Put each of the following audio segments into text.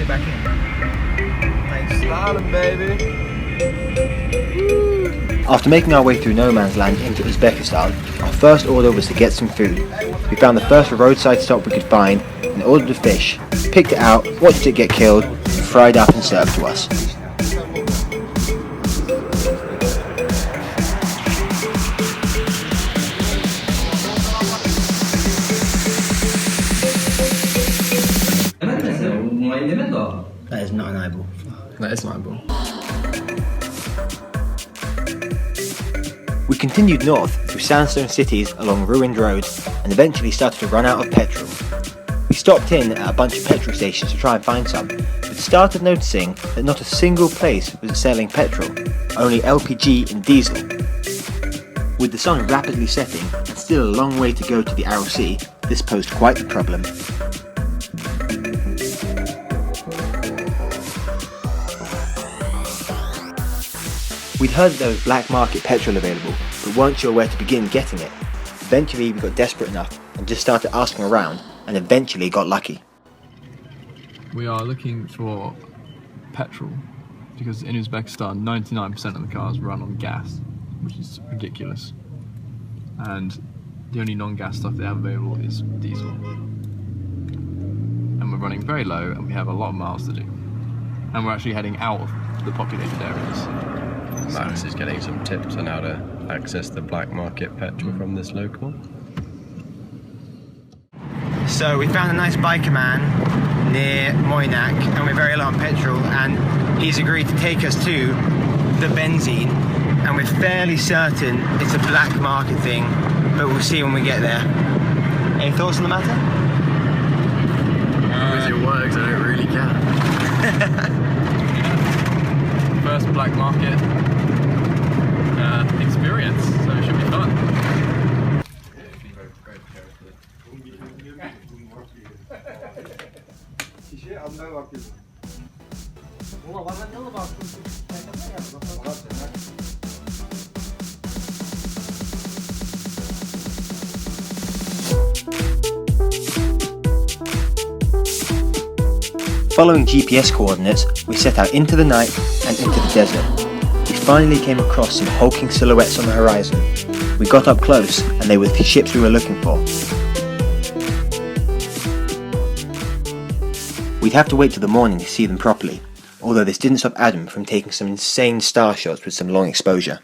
it back in. Thanks. Slalom, baby. After making our way through no man's land into Uzbekistan, our first order was to get some food. We found the first roadside stop we could find and ordered a fish, picked it out, watched it get killed, fried up and served to us. That is not an eyeball. That is my ball. We continued north through sandstone cities along ruined roads and eventually started to run out of petrol. We stopped in at a bunch of petrol stations to try and find some, but started noticing that not a single place was selling petrol, only LPG and diesel. With the sun rapidly setting and still a long way to go to the Aral Sea, this posed quite the problem. We'd heard that there was black market petrol available, but weren't sure where to begin getting it. Eventually we got desperate enough and just started asking around, and eventually got lucky. We are looking for petrol because in Uzbekistan 99% of the cars run on gas, which is ridiculous. And the only non-gas stuff they have available is diesel. And we're running very low and we have a lot of miles to do. And we're actually heading out of the populated areas. Max is getting some tips on how to access the black market petrol from this local. So we found a nice biker man near Moynak and we're very low on petrol, and he's agreed to take us to the benzene, and we're fairly certain it's a black market thing, but we'll see when we get there. Any thoughts on the matter? As it works, I don't really care. First black market experience, so it should be fun. Following GPS coordinates, we set out into the night and into the desert. We finally came across some hulking silhouettes on the horizon. We got up close and they were the ships we were looking for. We'd have to wait till the morning to see them properly, although this didn't stop Adam from taking some insane star shots with some long exposure.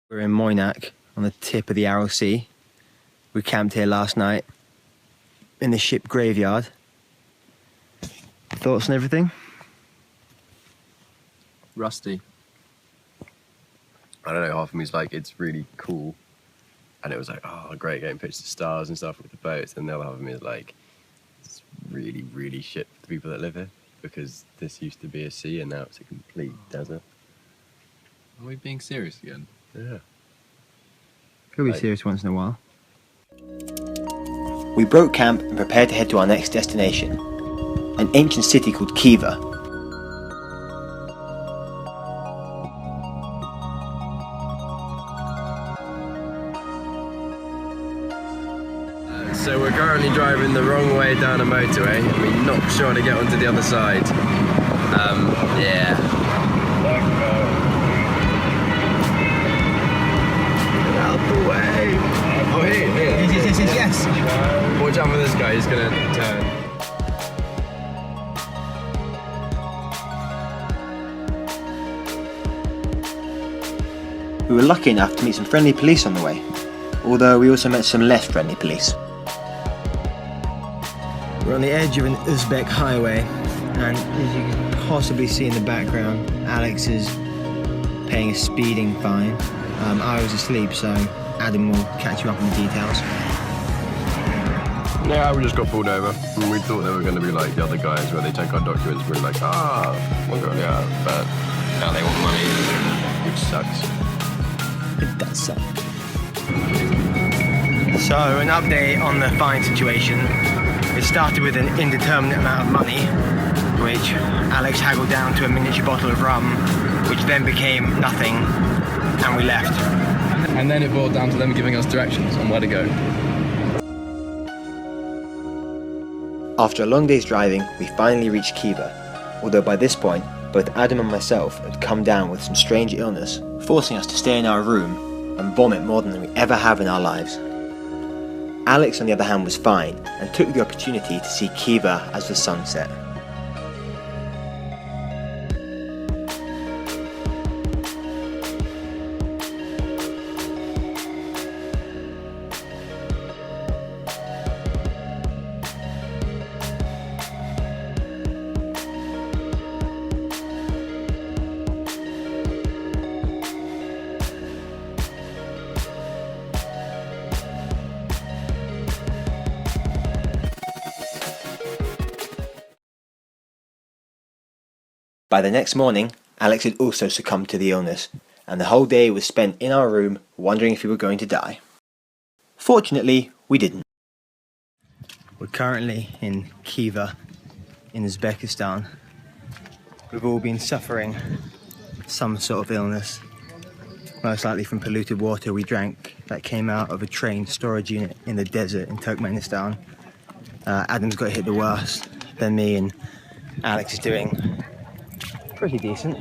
We're in Moynak on the tip of the Aral Sea. We camped here last night in the ship graveyard. Thoughts on everything? Rusty. I don't know, half of me's like, it's really cool. And it was like, oh, great, getting pictures of stars and stuff with the boats. And the other half of me is like, it's really, really shit for the people that live here. because this used to be a sea and now it's a complete desert. Are we being serious again? Yeah. Could be serious once in a while. We broke camp and prepared to head to our next destination, an ancient city called Khiva. So we're currently driving the wrong way down a motorway and we're not sure to get onto the other side. Yeah. Out the way! Oh, here. Yes. Watch out for this guy, he's gonna turn. We were lucky enough to meet some friendly police on the way, although we also met some less friendly police. We're on the edge of an Uzbek highway, and as you can possibly see in the background, Alex is paying a speeding fine. I was asleep, so Adam will catch you up on the details. Yeah, we just got pulled over and we thought they were going to be like the other guys where they take our documents. We were like, Mongolia, but now they want money, which sucks. It does suck. So, an update on the fine situation. It started with an indeterminate amount of money, which Alex haggled down to a miniature bottle of rum, which then became nothing, and we left. And then it boiled down to them giving us directions on where to go. After a long day's driving, we finally reached Khiva, although by this point, both Adam and myself had come down with some strange illness, forcing us to stay in our room and vomit more than we ever have in our lives. Alex, on the other hand, was fine and took the opportunity to see Khiva as the sun set. By the next morning, Alex had also succumbed to the illness, and the whole day was spent in our room wondering if we were going to die. Fortunately, we didn't. We're currently in Khiva, in Uzbekistan. We've all been suffering some sort of illness, most likely from polluted water we drank that came out of a train storage unit in the desert in Turkmenistan. Adam's got hit the worst, then me, and Alex is doing pretty decent.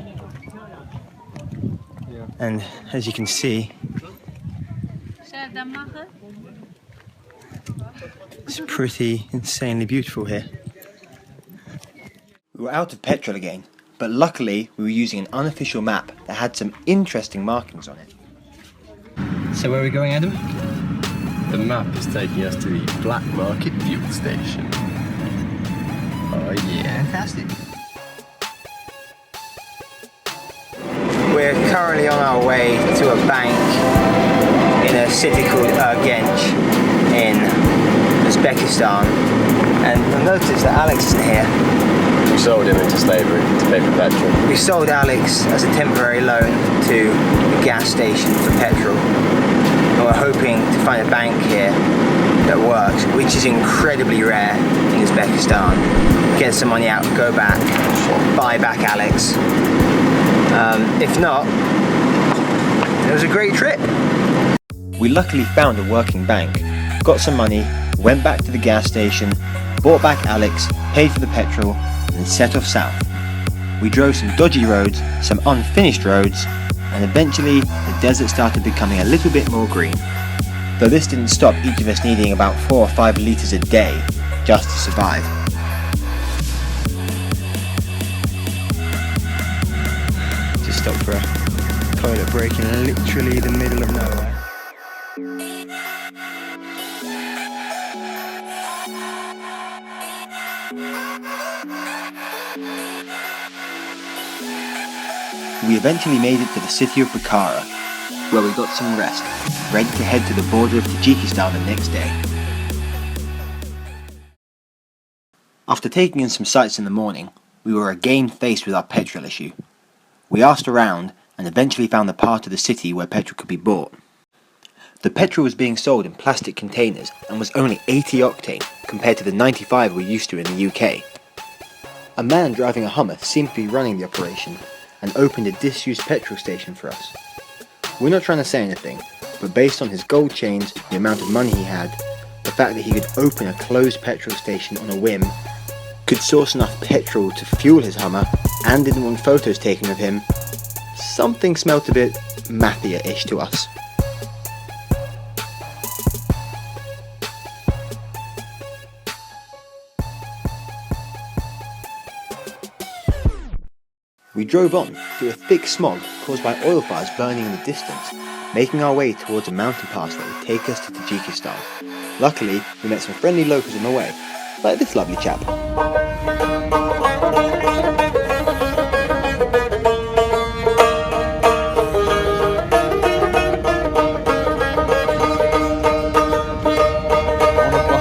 Yeah. And as you can see, it's pretty insanely beautiful here. We were out of petrol again, but luckily we were using an unofficial map that had some interesting markings on it. So where are we going, Adam? The map is taking us to the Black Market Fuel Station. Oh yeah. Fantastic. We're currently on our way to a bank in a city called Urgench in Uzbekistan, and you'll notice that Alex isn't here. We sold him into slavery to pay for petrol. We sold Alex as a temporary loan to a gas station for petrol, and we're hoping to find a bank here that works, which is incredibly rare in Uzbekistan. Get some money out, go back, buy back Alex. If not, it was a great trip. We luckily found a working bank, got some money, went back to the gas station, bought back Alex, paid for the petrol, and then set off south. We drove some dodgy roads, some unfinished roads, and eventually the desert started becoming a little bit more green. Though this didn't stop each of us needing about 4 or 5 litres a day just to survive. Just stopped for a toilet break in literally the middle of nowhere. We eventually made it to the city of Bukhara, where we got some rest, ready to head to the border of Tajikistan the next day. After taking in some sights in the morning, we were again faced with our petrol issue. We asked around and eventually found the part of the city where petrol could be bought. The petrol was being sold in plastic containers and was only 80 octane compared to the 95 we're used to in the UK. A man driving a Hummer seemed to be running the operation and opened a disused petrol station for us. We're not trying to say anything, but based on his gold chains, the amount of money he had, the fact that he could open a closed petrol station on a whim, could source enough petrol to fuel his Hummer, and didn't want photos taken of him, something smelt a bit Mafia-ish to us. We drove on through a thick smog caused by oil fires burning in the distance, making our way towards a mountain pass that would take us to Tajikistan. Luckily, we met some friendly locals on the way, like this lovely chap.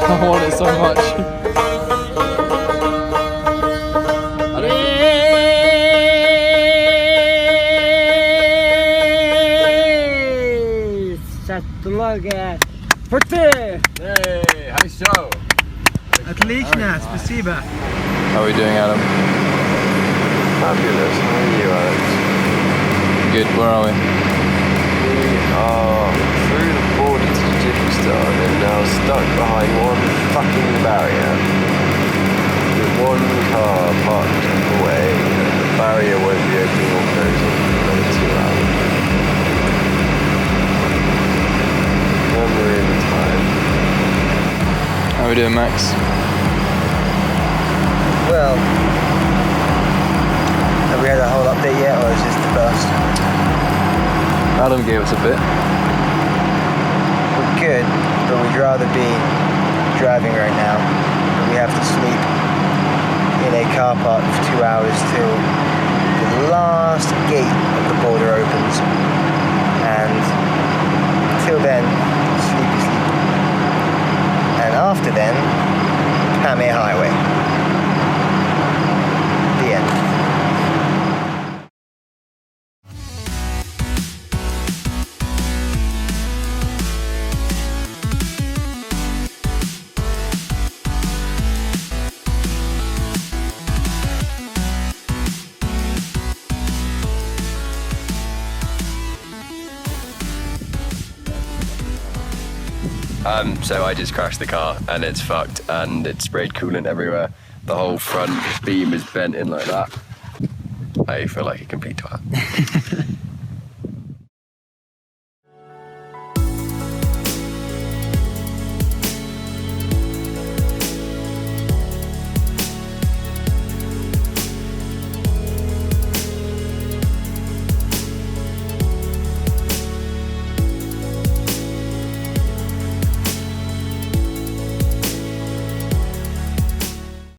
I want it so much. Hey, хорошо. Отлично, спасибо. How are we doing, Adam? Fabulous. How are you, Alex? Good, where are we? We are through the border to Tajikistan and now stuck behind one fucking barrier. With one car parked away, and the barrier won't be opening or closing for another 2 hours. When we're in time. How are we doing, Max? Well, have we had a whole update yet, or is this the first? Adam gave us a bit. We're good, but we'd rather be driving right now. We have to sleep in a car park for 2 hours till the last gate of the border opens. And till then, sleepy sleep. And after then, Pamir Highway. The end. So I just crashed the car and it's fucked and it sprayed coolant everywhere. The whole front beam is bent in like that. I feel like a complete twat.